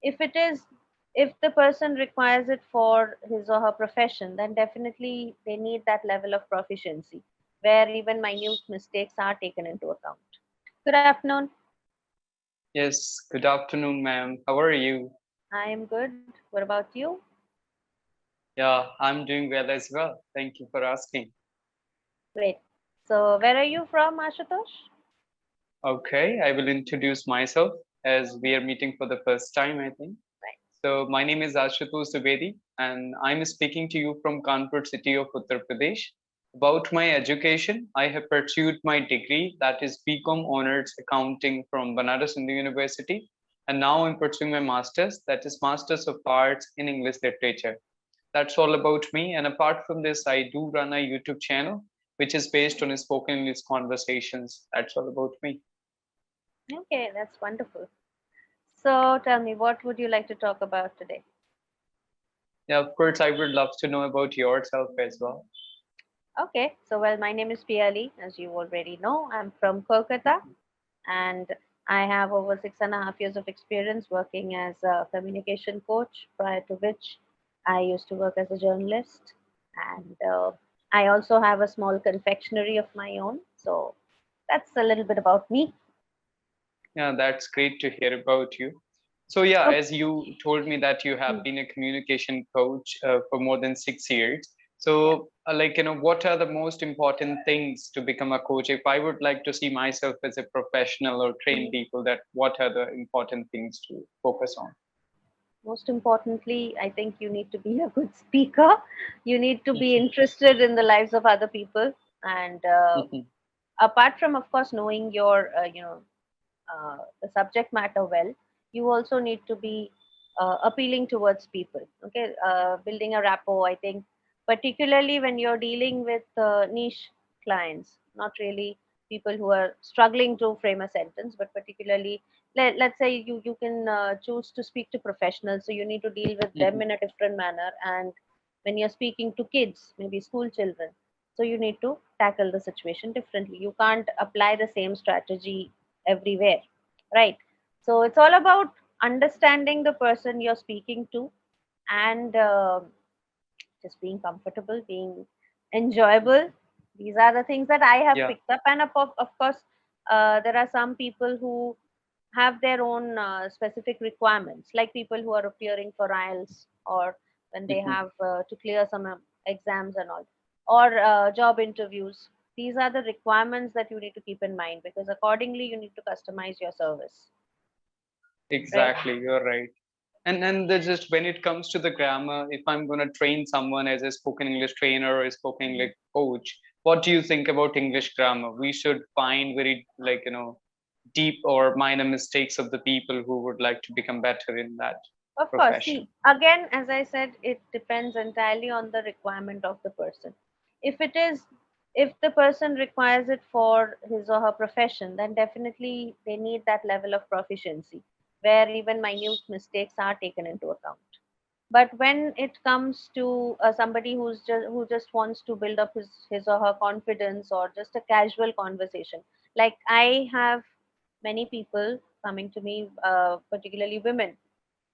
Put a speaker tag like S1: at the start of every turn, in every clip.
S1: If it is, if the person requires it for his or her profession, then definitely they need that level of proficiency where even minute mistakes are taken into account. Good afternoon.
S2: Yes, good afternoon, ma'am. How are you?
S1: I am good. What about you?
S2: Yeah, I'm doing well as well. Thank you for asking.
S1: Great. So, where are you from, Ashutosh?
S2: Okay, I will introduce myself as we are meeting for the first time, I think.
S1: Right.
S2: So, my name is Ashutosh Dwivedi, and I'm speaking to you from Kanpur city of Uttar Pradesh. About my education, I have pursued my degree, that is BCom Honors Accounting from Banaras Hindu University, and now I'm pursuing my master's, that is Masters of Arts in English Literature. That's all about me. And apart from this, I do run a YouTube channel which is based on spoken English conversations. That's all about me.
S1: Okay, that's wonderful. So, tell me, what would you like to talk about today?
S2: Yeah, of course, I would love to know about yourself as well.
S1: Okay, so well, my name is Piyali, as you already know. I'm from Kolkata, and I have over 6.5 years of experience working as a communication coach, prior to which I used to work as a journalist. And I also have a small confectionery of my own. So that's a little bit about me.
S2: Yeah, that's great to hear about you. So, yeah,
S1: Okay.
S2: as you told me that you have been a communication coach for more than 6 years.
S1: Yeah.
S2: So, what are the most important things to become a coach? If I would like to see myself as a professional or train people, that what are the important things to focus on?
S1: Most importantly, I think you need to be a good speaker. You need to be
S2: Mhm,
S1: interested in the lives of other people. And
S2: mhm,
S1: apart from, of course, knowing your, the subject matter well, you also need to be appealing towards people. Okay, building a rapport. I think, particularly when you're dealing with niche clients, not really people who are struggling to frame a sentence, but particularly, let's say you can choose to speak to professionals, so you need to deal with them
S2: mhm.
S1: in a different manner. And when you're speaking to kids, maybe school children, so you need to tackle the situation differently. You can't apply the same strategy everywhere, right? So it's all about understanding the person you're speaking to, and just being comfortable, being enjoyable. These are the things that I have
S2: Yeah.
S1: picked up. And of course, there are some people who have their own specific requirements, like people who are appearing for IELTS, or when they
S2: Mhm.
S1: have to clear some exams and all, or job interviews. These are the requirements that you need to keep in mind, because accordingly you need to customize your service, right?
S2: Exactly, you're right. And there's just when it comes to the grammar, if I'm gonna train someone as a spoken English trainer or a spoken
S1: Mhm.
S2: English coach, what do you think about English grammar? We should find very deep or minor mistakes of the people who would like to become better in that
S1: Of course, see,
S2: profession.
S1: again, as I said, it depends entirely on the requirement of the person. If it is, if the person requires it for his or her profession, then definitely they need that level of proficiency where even minute mistakes are taken into account. But when it comes to somebody who just wants to build up his or her confidence, or just a casual conversation, like I have many people coming to me, particularly women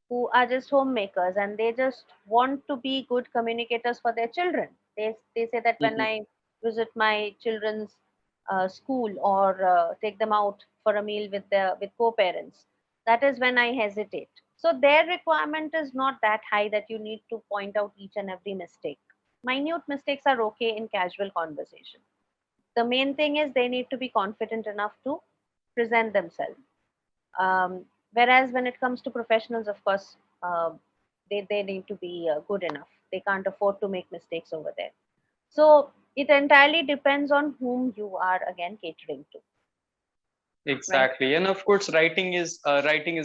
S1: who are just homemakers, and they just want to be good communicators for their children. They say that when
S2: Mhm.
S1: I visit my children's school, or take them out for a meal with co-parents, that is when I hesitate. So their requirement is not that high that you need to point out each and every mistake. Minute mistakes are okay in casual conversation. The main thing is they need to be confident enough to present themselves. Whereas when it comes to professionals, of course, they need to be good enough. They can't afford to make mistakes over there. So it entirely depends on whom you are again catering to, right?
S2: Exactly, and of course, writing is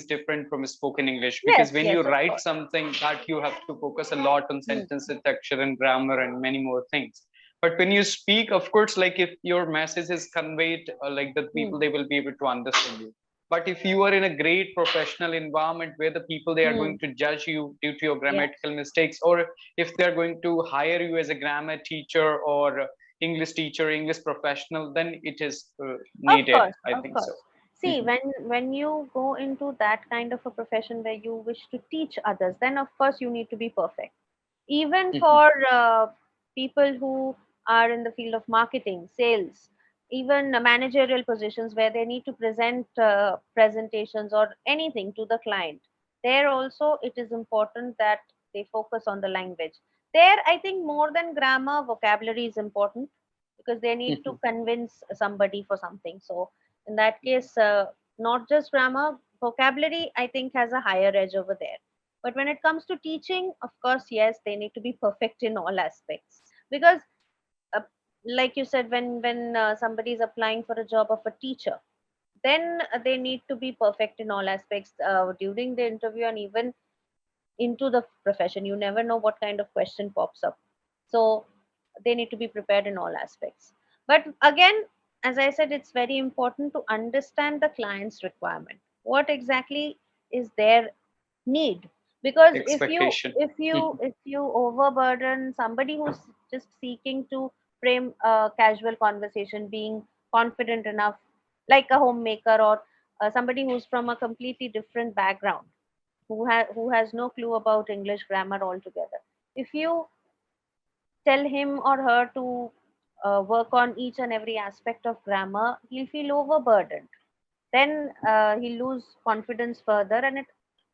S2: different from spoken English because
S1: Yes,
S2: when you
S1: yes, of
S2: write
S1: course.
S2: something, that you have to focus a lot on
S1: Hmm.
S2: sentence structure and grammar and many more things. But when you speak, of course, like if your message is conveyed, like the
S1: Hmm.
S2: people they will be able to understand you. But if you are in a great professional environment where the people they are
S1: Hmm.
S2: going to judge you due to your
S1: Yeah,
S2: grammatical mistakes, or if they are going to hire you as a grammar teacher or English teacher, English professional, then it is
S1: of
S2: needed.
S1: course,
S2: I
S1: of
S2: think so.
S1: course. See, when you go into that kind of a profession where you wish to teach others, then of course you need to be perfect. Even for people who are in the field of marketing, sales, even managerial positions where they need to present presentations or anything to the client, there also it is important that they focus on the language. There, I think more than grammar, vocabulary is important because they need to convince somebody for something. So in that case, not just grammar, vocabulary, I think has a higher edge over there. But when it comes to teaching, of course, yes, they need to be perfect in all aspects. Because, uh, like you said, when somebody is applying for a job of a teacher, then they need to be perfect in all aspects during the interview and even into the profession. You never know what kind of question pops up. So they need to be prepared in all aspects. But again, as I said, it's very important to understand the client's requirement. What exactly is their need? Because
S2: Expectation.
S1: if you overburden somebody who's just seeking to frame a casual conversation, being confident enough, like a homemaker or somebody who's from a completely different background, who has no clue about English grammar altogether. If you tell him or her to work on each and every aspect of grammar, he'll feel overburdened. Then he'll lose confidence further, and it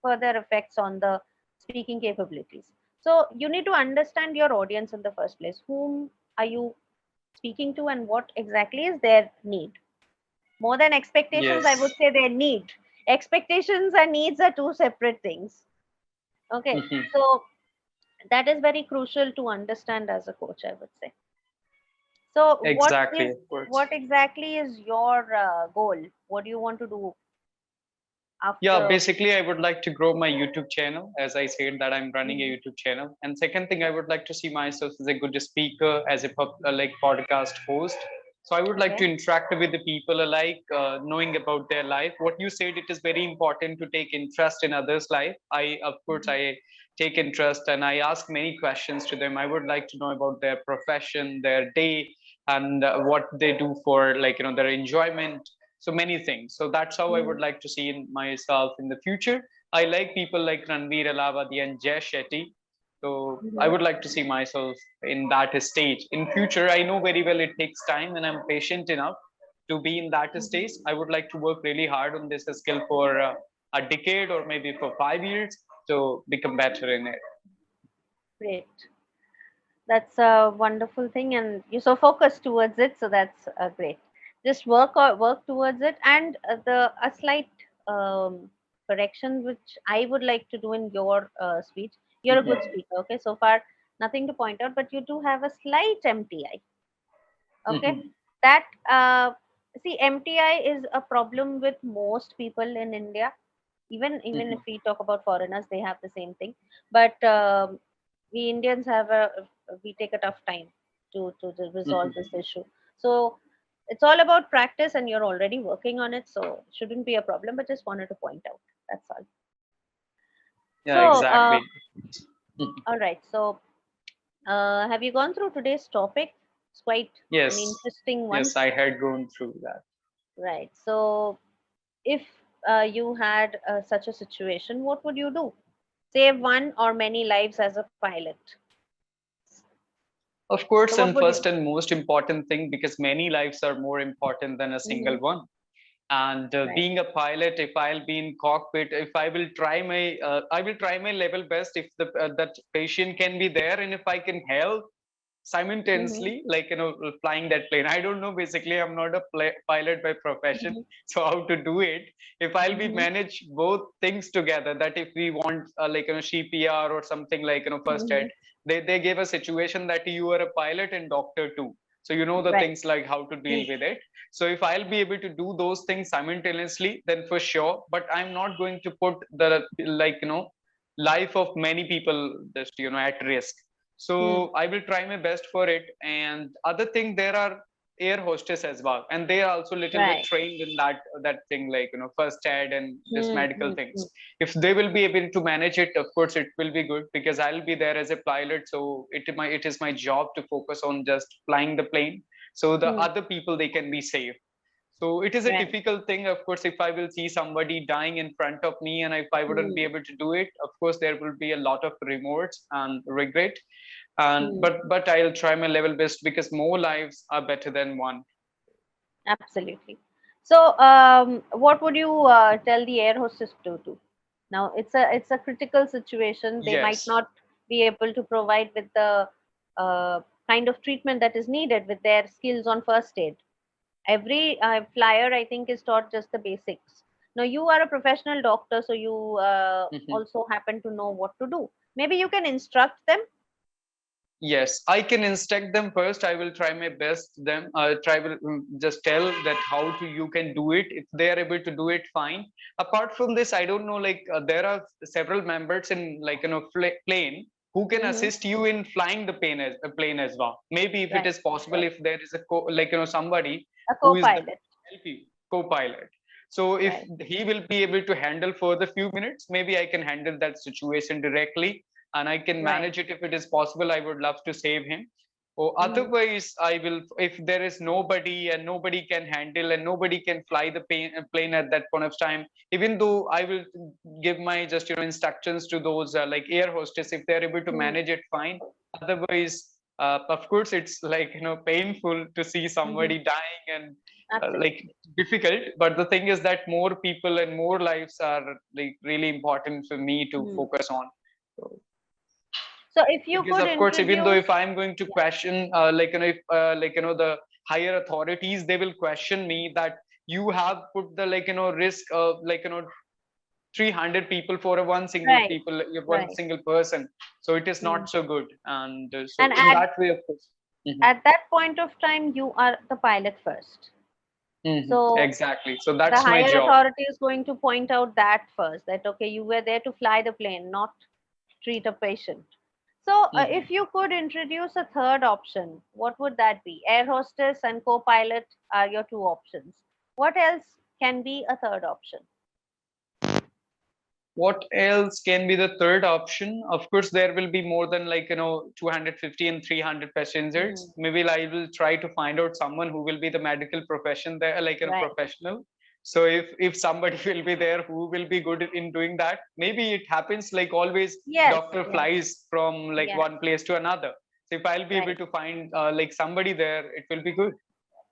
S1: further affects on the speaking capabilities. So you need to understand your audience in the first place. Whom are you speaking to, and what exactly is their need? More than expectations, I would
S2: Yes.
S1: say their need. Expectations and needs are two separate things. Okay, so that is very crucial to understand as a coach, I would say. So
S2: Exactly, of course.
S1: what exactly is your goal? What do you want to do
S2: Yeah,
S1: after?
S2: basically, I would like to grow my YouTube channel. As I said, that I'm running a
S1: Mhm.
S2: YouTube channel. And second thing, I would like to see myself as a good speaker, as a like podcast host. So I would like
S1: Okay.
S2: to interact with the people alike, knowing about their life. What you said, it is very important to take interest in others' life. Of course,
S1: Mhm.
S2: I take interest and I ask many questions to them. I would like to know about their profession, their day, and what they do for, like, their enjoyment, so many things. So that's how I would
S1: Mhm.
S2: like to see in myself in the future. I like people like Ranveer Alavadi and Jay Shetty. So I
S1: Mhm.
S2: would like to see myself in that stage in future. I know very well it takes time, and I'm patient enough to be in that
S1: Mhm.
S2: stage. I would like to work really hard on this skill for a decade or maybe for 5 years to become better in it.
S1: Great. That's a wonderful thing, and you're so focused towards it. So that's great. Just work towards it, and the a slight correction which I would like to do in your speech. You're a good speaker. Okay, so far nothing to point out, but you do have a slight MTI. Okay, that see, MTI is a problem with most people in India. Even if we talk about foreigners, they have the same thing. But we Indians we take a tough time to resolve this issue. So it's all about practice, and you're already working on it, so it shouldn't be a problem. But just wanted to point out, that's all.
S2: Yeah,
S1: So
S2: exactly.
S1: all right. So have you gone through today's topic? It's quite an
S2: Yes,
S1: interesting one,
S2: yes, I had gone through that.
S1: right? So if you had such a situation, what would you do? Save one or many lives as a pilot.
S2: Of
S1: So
S2: course,
S1: what
S2: and
S1: would you?
S2: first and most important thing, because many lives are more important than a single
S1: Hmm.
S2: one. And
S1: Right.
S2: being a pilot, if I'll be in cockpit, if I will try my level best. If that patient can be there, and if I can help
S1: Hmm.
S2: simultaneously, like, flying that plane. I don't know. Basically, I'm not a pilot by profession,
S1: Hmm.
S2: so how to do it? If I'll be
S1: Hmm.
S2: manage both things together, that if we want, like, CPR or something, like, first
S1: Hmm.
S2: aid, they gave a situation that you are a pilot and doctor too. So you know the
S1: Right.
S2: things like how to deal with it. So if I'll be able to do those things simultaneously, then for sure. But I'm not going to put the, like, life of many people just, at risk. So
S1: Hmm.
S2: I will try my best for it. And other thing, there are air hostess as well, and they are also a little bit
S1: Right.
S2: trained in that thing, like, first aid and this
S1: Hmm.
S2: medical
S1: Hmm.
S2: things.
S1: Hmm.
S2: If they will be able to manage it, of course it will be good, because I'll be there as a pilot. So it is my job to focus on just flying the plane, so the
S1: Hmm.
S2: other people, they can be safe. So it is a
S1: Right.
S2: difficult thing. Of course, if I will see somebody dying in front of me and if I wouldn't be
S1: Hmm.
S2: able to do it, of course there will be a lot of remorse and regret. And
S1: Hmm.
S2: but I'll try my level best because more lives are better than one.
S1: Absolutely. So, what would you tell the air hostess to do? Now, it's a critical situation. They might
S2: Yes.
S1: not be able to provide with the uh, kind of treatment that is needed with their skills on first aid. Every flyer, I think, is taught just the basics. Now, you are a professional doctor, so you
S2: Mhm.
S1: also happen to know what to do. Maybe you can instruct them.
S2: Yes, I can instruct them first. I will try my best. Them try will just tell that how to you can do it. If they are able to do it, fine. Apart from this, I don't know. Like there are several members in like plane who can
S1: Hmm.
S2: assist you in flying the plane as well. Maybe if it
S1: Right,
S2: is possible, if there is a somebody
S1: a
S2: who is there
S1: co-pilot.
S2: to help you, co-pilot. So if
S1: Right.
S2: he will be able to handle for the few minutes, maybe I can handle that situation directly and I can
S1: Right.
S2: manage it if it is possible. I would love to save him. Or
S1: Hmm.
S2: otherwise, I will, if there is nobody and nobody can handle and nobody can fly the plane at that point of time, even though I will give my just, instructions to those like air hostess, if they're able to
S1: Hmm.
S2: manage it, fine. Otherwise, of course, it's like, painful to see
S1: Hmm.
S2: somebody dying and like
S1: Absolutely.
S2: difficult. But the thing is that more people and more lives are like really important for me to
S1: Hmm.
S2: focus on. So,
S1: So if you
S2: because
S1: could
S2: of course even though
S1: introduce,
S2: if I'm going to
S1: yeah,
S2: question if the higher authorities, they will question me that you have put the risk of 300 people for a one single
S1: right,
S2: people, one
S1: right.
S2: single person, so it is
S1: Hmm.
S2: not so good. And so
S1: And
S2: in that way, of course. Mhm.
S1: at that point of time, you are the pilot first.
S2: Mhm.
S1: So
S2: Exactly, so
S1: the
S2: that's my
S1: higher
S2: job.
S1: authority is going to point out that first, that okay, you were there to fly the plane, not treat a patient. So
S2: Mhm.
S1: if you could introduce a third option, what would that be? Air hostess and co-pilot are your two options. What else can be a third option?
S2: What else can be the third option? Of course, there will be more than 250 and 300
S1: Hmm.
S2: passengers. Maybe I will try to find out someone who will be the medical profession there,
S1: Right.
S2: professional. So if somebody will be there who will be good in doing that, maybe it happens like always.
S1: Yes.
S2: Doctor
S1: Yes.
S2: flies from like
S1: Yes.
S2: one place to another. So if I'll be able
S1: Right.
S2: to find like somebody there, it will be good.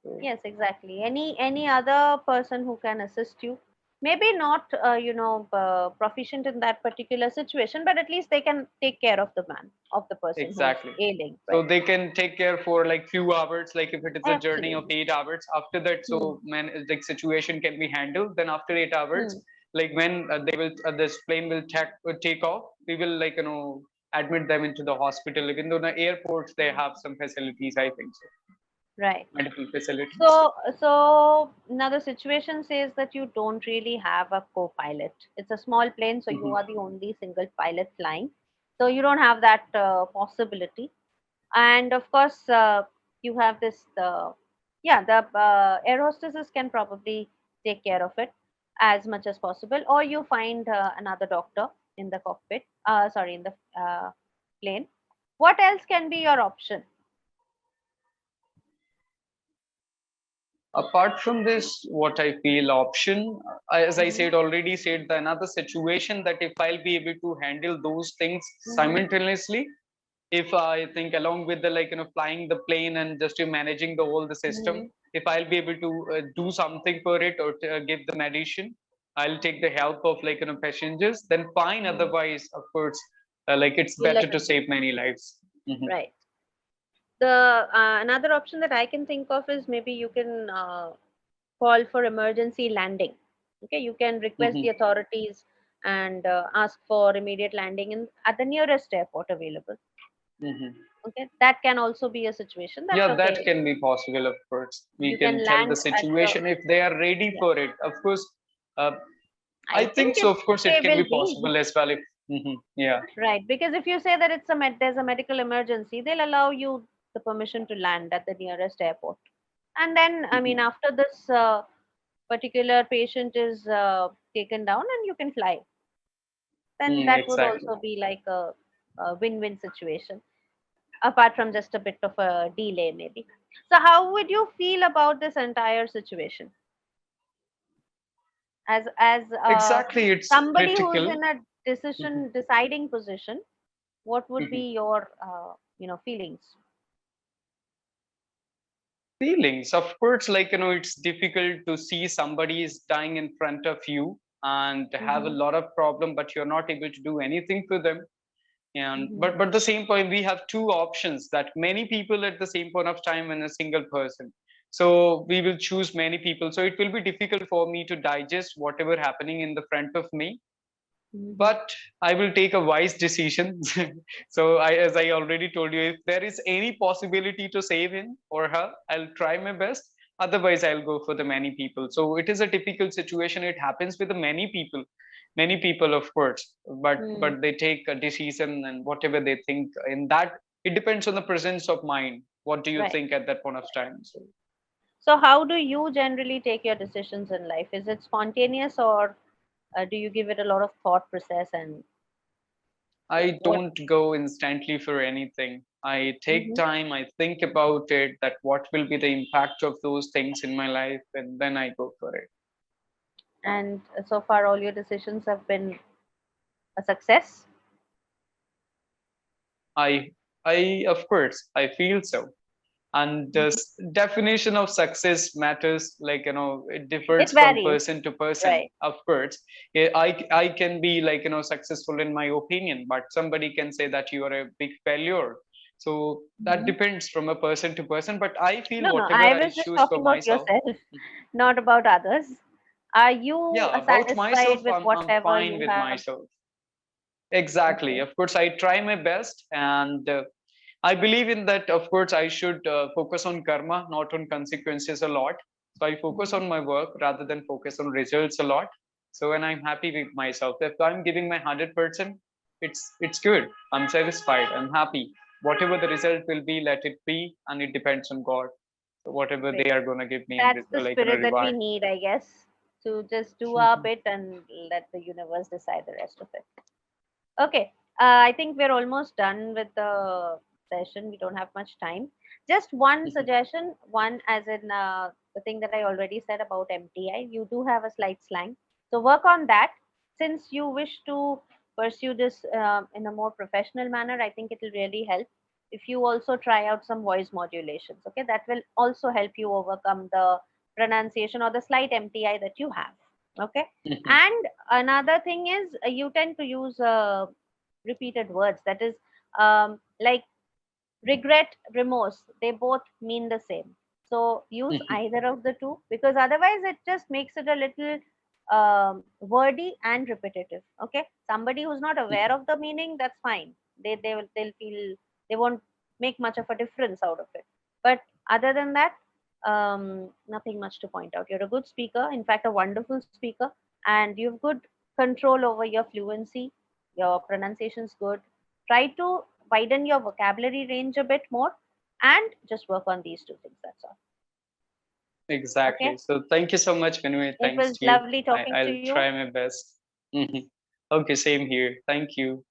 S2: So,
S1: Yes, exactly. Any other person who can assist you, maybe not proficient in that particular situation, but at least they can take care of the man, of the person who's
S2: exactly.
S1: ailing.
S2: So
S1: Right.
S2: they can take care for like few hours, like if it is a journey of
S1: Absolutely.
S2: 8 hours. After that,
S1: Hmm.
S2: so man, like situation can be handled. Then after 8 hours,
S1: Hmm.
S2: like when they will this plane will take off, we will admit them into the hospital. Even though the airports they have some facilities, I think so,
S1: Right.
S2: medical facilities.
S1: So now the situation says that you don't really have a co-pilot. It's a small plane, so you
S2: Mhm.
S1: are the only single pilot flying. So you don't have that possibility. And of course, you have this. Yeah, the air hostesses can probably take care of it as much as possible, or you find another doctor in the cockpit. Sorry, in the plane. What else can be your option?
S2: Apart from this, what I feel option, as I
S1: Hmm.
S2: said already, said the another situation that if I'll be able to handle those things
S1: Hmm.
S2: simultaneously, if I think along with the flying the plane and just managing the all the system,
S1: Hmm.
S2: if I'll be able to do something for it or give the medicine, I'll take the help of passengers. Then fine.
S1: Hmm.
S2: Otherwise, of course, like it's
S1: You'll
S2: better to
S1: let it be.
S2: save many lives. Mhm.
S1: Right. The another option that I can think of is maybe you can call for emergency landing. Okay, you can request the
S2: Mhm.
S1: authorities and ask for immediate landing in at the nearest airport available.
S2: Mhm.
S1: Okay, that can also be a situation that
S2: Yeah, that
S1: okay,
S2: can be possible. Of course, we
S1: you
S2: can
S1: can
S2: tell the
S1: land at the,
S2: situation if they are ready
S1: yeah.
S2: for it. Of course, uh, I
S1: I
S2: think
S1: think
S2: so. Of course, it
S1: they
S2: can
S1: will
S2: be
S1: be
S2: possible as well. If yeah.
S1: right, because if you say that there's a medical emergency, they'll allow you the permission to land at the nearest airport. And then, I mean,
S2: Mhm.
S1: after this particular patient is taken down and you can fly, then that would
S2: Exactly.
S1: also be like a win-win situation, apart from just a bit of a delay, maybe. So, how would you feel about this entire situation? As
S2: Exactly, it's
S1: somebody who is
S2: critical.
S1: in a
S2: Mhm.
S1: decision deciding position, what would
S2: Mhm.
S1: be your feelings?
S2: Feelings, of course, like, it's difficult to see somebody is dying in front of you and have a
S1: Mm-hmm.
S2: lot of problem, but you're not able to do anything for them. And
S1: Mm-hmm.
S2: but the same point, we have two options, that many people at the same point of time and a single person. So we will choose many people. So it will be difficult for me to digest whatever happening in the front of me,
S1: Mm-hmm.
S2: but I will take a wise decision. So as I already told you, if there is any possibility to save him or her, I'll try my best. Otherwise, I'll go for the many people. So it is a typical situation. It happens with the many people, of course,
S1: Mm,
S2: but they take a decision and whatever they think. In that, it depends on the presence of mind. What do you
S1: right.
S2: think at that point of time? So
S1: So, how do you generally take your decisions in life? Is it spontaneous, or do you give it a lot of thought process? And
S2: I
S1: what?
S2: don't go instantly for anything. I take
S1: Hmm.
S2: time, I think about it, that what will be the impact of those things in my life, and then I go for it.
S1: And so far, all your decisions have been a success.
S2: I, of course, I feel so. And the
S1: Mhm.
S2: definition of success matters, like, it
S1: It
S2: differs from
S1: varies,
S2: person to person,
S1: right?
S2: of course. I can be, like, successful in my opinion, but somebody can say that you are a big failure. So that
S1: Hmm.
S2: depends from a person to person, but I feel
S1: No, no.
S2: whatever
S1: I
S2: I
S1: was just
S2: choose for
S1: talking about
S2: myself.
S1: yourself, not about others. Are you
S2: Yeah, about
S1: satisfied
S2: myself,
S1: with
S2: I'm
S1: whatever
S2: fine
S1: you
S2: with
S1: have?
S2: myself. Exactly,
S1: Okay.
S2: of course I try my best, and I believe in that. Of course I should focus on karma, not on consequences a lot. So I focus
S1: Hmm.
S2: on my work rather than focus on results a lot. So when I'm happy with myself, if I'm giving my 100%, it's good, I'm satisfied, I'm happy. Whatever the result will be, let it be, and it depends on God. So whatever
S1: Great.
S2: they are going to give me in
S1: That's the
S2: like in a
S1: spirit that we
S2: reward.
S1: need, I guess, to just do our bit and let the universe decide the rest of it. Okay, I think we're almost done with the session. We don't have much time. Just one suggestion, one as in the thing that I already said about MTI. You do have a slight slang, so work on that. Since you wish to pursue this in a more professional manner, I think it will really help if you also try out some voice modulations. Okay, that will also help you overcome the pronunciation or the slight MTI that you have. Okay, and another thing is you tend to use repeated words, that is like regret, remorse, they both mean the same. So use either of the two, because otherwise it just makes it a little wordy and repetitive. Okay, somebody who's not aware of the meaning, that's fine. They'll feel, they won't make much of a difference out of it. But other than that, nothing much to point out. You're a good speaker, in fact a wonderful speaker, and you have good control over your fluency. Your pronunciation's good. Try to widen your vocabulary range a bit more, and just work on these two things. That's all.
S2: Exactly.
S1: Okay.
S2: So thank you so much, Vinay.
S1: It
S2: Thanks
S1: was
S2: to you.
S1: lovely talking to
S2: I'll
S1: you.
S2: try my best. Mhm. Okay, same here. Thank you.